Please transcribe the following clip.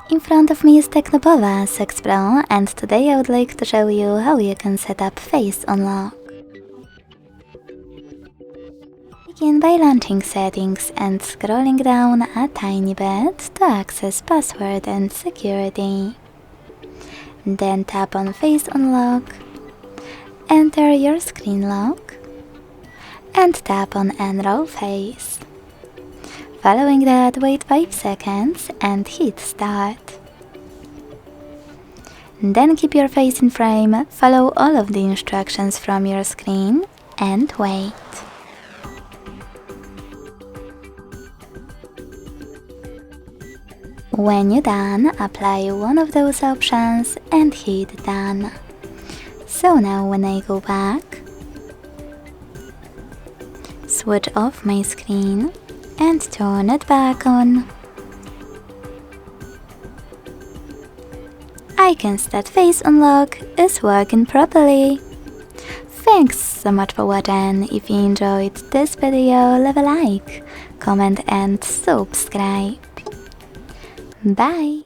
In front of me is Tecno Pova 6 Pro, and today I would like to show you how you can set up Face Unlock. Begin by launching Settings and scrolling down a tiny bit to access Password and Security. Then tap on Face Unlock, enter your screen lock, and tap on Enroll Face. Following that, wait 5 seconds and hit Start. Then keep your face in frame, follow all of the instructions from your screen, and wait. When you're done, apply one of those options and hit Done. So now when I go back, switch off my screen and turn it back on, I can see that Face Unlock is working properly. Thanks so much for watching. If you enjoyed this video, leave a like, comment and subscribe. Bye!